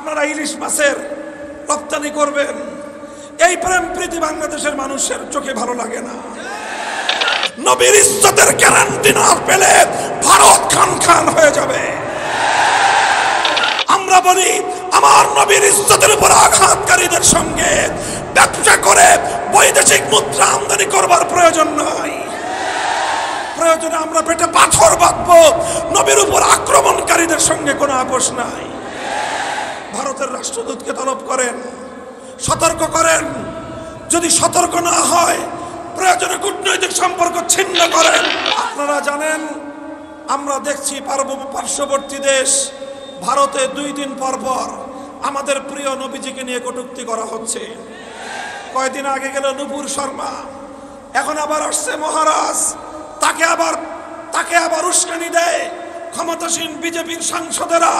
আপনারা ইলিশ মাছের রপ্তানি করবেন, এই প্রেম প্রীতি বাংলাদেশের মানুষের চোখে ভালো লাগে না। নবীর ইজ্জতের গ্যারান্টি না পেলে ভারত খান খান হয়ে যাবে। আমরা বলি আমার নবীর ইজ্জতের উপর আঘাতকারীদের সঙ্গে ব্যবসা করে বৈদেশিক মুদ্রা আমদানি করবার প্রয়োজন নাই। প্রয়োজনে আমরা পেটে পাথর বাঁধবো, নবীর উপর আক্রমণকারীদের সঙ্গে কোনো আপোষ নাই। ভারতের রাষ্ট্রদূতকে তলব করেন, সতর্ক করেন, যদি সতর্ক না হয় প্রয়োজনে কূটনৈতিক সম্পর্ক ছিন্ন করেন। আপনারা জানেন, আমরা দেখছি পার্শ্ববর্তী দেশ ভারতে 2 দিন পর পর আমাদের প্রিয় নবীজিকে নিয়ে কটূক্তি করা হচ্ছে। কয়েকদিন আগে গেল নুপুর শর্মা, এখন আবার আসছে মহারাজ, তাকে আবার উস্কানি দেয় ক্ষমতাসীন বিজেপির সাংসদেরা।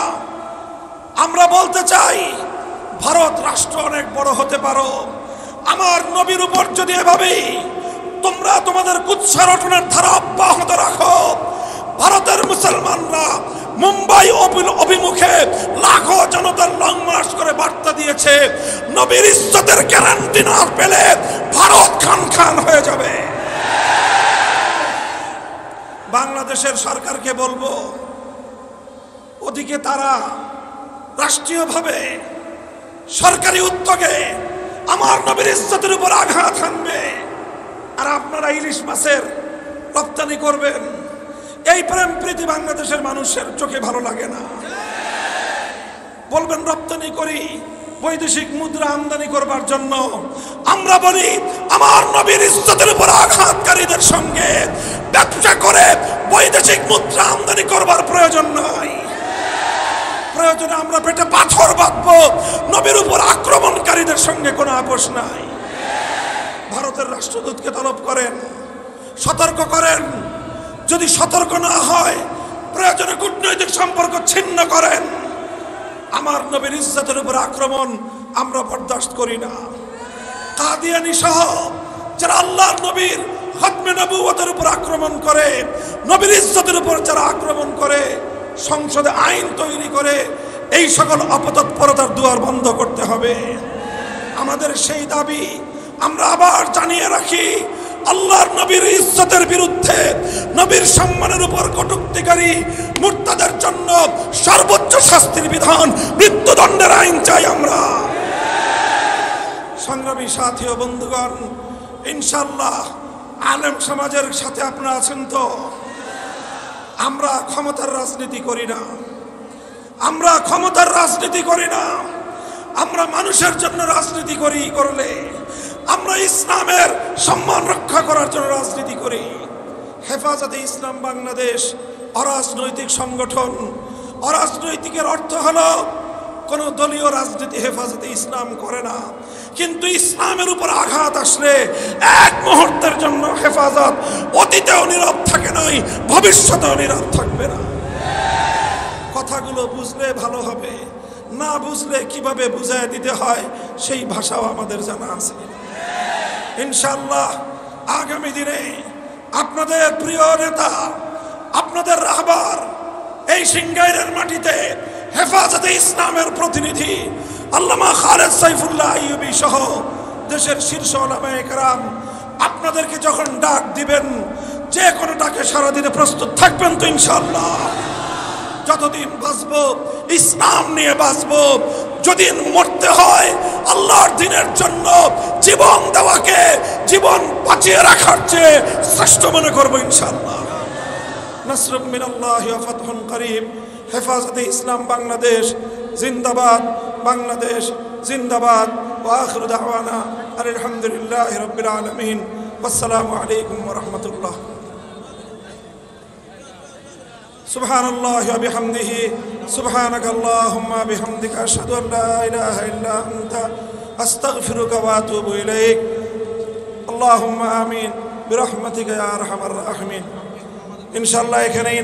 আমরা বলতে চাই, ভারত রাষ্ট্র অনেক বড় হতে পারো, আমার নবীর উপর যদি এভাবেই তোমরা তোমাদের কুৎসারটনের ধারা অব্যাহত রাখো, ভারতের মুসলমানরা মুম্বাই অভিমুখে লাখো জনতার লং মার্চ করে বার্তা দিয়েছে, নবীর ইজ্জতের গ্যারান্টি না পেলে ভারত খান খান হয়ে যাবে। বাংলাদেশের সরকারকে বলবো, ওদিকে তারা রাষ্ট্রীয়ভাবে সরকারি উদ্যোগে আমার নবীর ইজ্জতের উপর আঘাত হানবে, আর আপনারা ইলিশ মাছের রপ্তানি করবেন, এই প্রেম প্রীতি বাংলাদেশের মানুষের চোখে ভালো লাগে না। বলবেন রপ্তানি করি বৈদেশিক মুদ্রা আমদানি করবার জন্য। আমরা বলি আমার নবীর ইজ্জতের উপর আঘাতকারীদের সঙ্গে ব্যবসা করে বৈদেশিক মুদ্রা আমদানি করবার প্রয়োজন নাই। প্রয়োজনে আমরা পেটে পাথর বাঁধবো, নবীর উপর আক্রমণকারীদের সঙ্গে কোনো আপোষ নাই। ভারতের রাষ্ট্রদূতকে তলব করেন, সতর্ক করেন, যদি সতর্ক না হয় প্রয়োজনে কূটনৈতিক সম্পর্ক ছিন্ন করেন। আমার নবীর ইজ্জতের উপর আক্রমণ আমরা বরদাস্ত করি না। কাদিয়ানী সহ যারা আল্লাহর নবীর খতমে নবুয়তের উপর আক্রমণ করে, নবীর ইজ্জতের উপর যারা আক্রমণ করে, সংসদে আইন তৈরি করে এই সকল অপতৎপরতার দুয়ার বন্ধ করতে হবে। আমাদের সেই দাবি আমরা আবার জানিয়ে রাখি, আল্লাহর নবীর ইজ্জতের বিরুদ্ধে, নবীর সম্মানের উপর কটূক্তিকারী মুরতাদের জন্য সর্বোচ্চ শাস্তির বিধান, মৃত্যুদণ্ডের আইন চাই আমরা। সংগ্রামী সাথী ও বন্ধুগণ, ইনশাআল্লাহ আলেম সমাজের সাথে আপনারা আছেন তো? আমরা ক্ষমতার রাজনীতি করি না, আমরা ক্ষমতার রাজনীতি করি না, আমরা মানুষের জন্য রাজনীতি করলে আমরা ইসলামের সম্মান রক্ষা করার জন্য রাজনীতি করি। হেফাজতে ইসলাম বাংলাদেশ অরাজনৈতিক সংগঠন। অরাজনৈতিকের অর্থ হলো কোনো দলীয় রাজনীতি হেফাজতে ইসলাম করে না, কিন্তু ইসলামের উপর আঘাত আসলে এক মুহূর্তের জন্য হেফাজত অতীতেও নীরব থাকে নাই, ভবিষ্যতেও নীরব থাকবে না। কথাগুলো বুঝলে ভালো হবে, না বুঝলে কিভাবে বুঝায় দিতে হয় সেই ভাষাও আমাদের জানা আছে। ইনশাআল্লাহ আগামী দিনে আপনাদের প্রিয় নেতা, আপনাদের রাহবার, এই সিংগাইরের মাটিতে হেফাজতে ইসলামের প্রতিনিধি আল্লামা খালেদ সাইফুল্লাহ আইয়ুবী সহ দেশের শীর্ষ উলামায়ে কেরাম আপনাদেরকে যখন ডাক দিবেন, যে কোনো ডাকে সারা দিনে প্রস্তুত থাকবেন তো ইনশাআল্লাহ? যতদিন বাঁচবো ইসলাম নিয়ে বাঁচবো, যদি মরতে হয় আল্লাহর দ্বীনের জন্য জীবন দেওয়াকে জীবন বাঁচিয়ে রাখার চেয়ে শ্রেষ্ঠ মনে করবো ইনশাআল্লাহ। নাসরুম মিনাল্লাহি ওয়া ফাতহুন করিম। হেফাজতে ইসলাম বাংলাদেশ জিন্দাবাদ, বাংলাদেশ জিন্দাবাদ। ওয়া আখিরু দাওয়ানা আলহামদুলিল্লাহি রাব্বিল আলামিন। আসসালামু আলাইকুম ওয়া রাহমাতুল্লাহ। সুবহানাল্লাহি ওয়া বিহামদিহি, সুবহানাকাল্লাহুম্মা বিহামদিকা আশহাদু আল লা ইলাহা ইল্লা আনতা আস্তাগফিরুকা ওয়া আতুবু ইলাইক। আল্লাহুম্মা আমিন বিরহমাতিকা ইয়া আরহামার রাহিমিন। ইনশাআল্লাহ এখানেই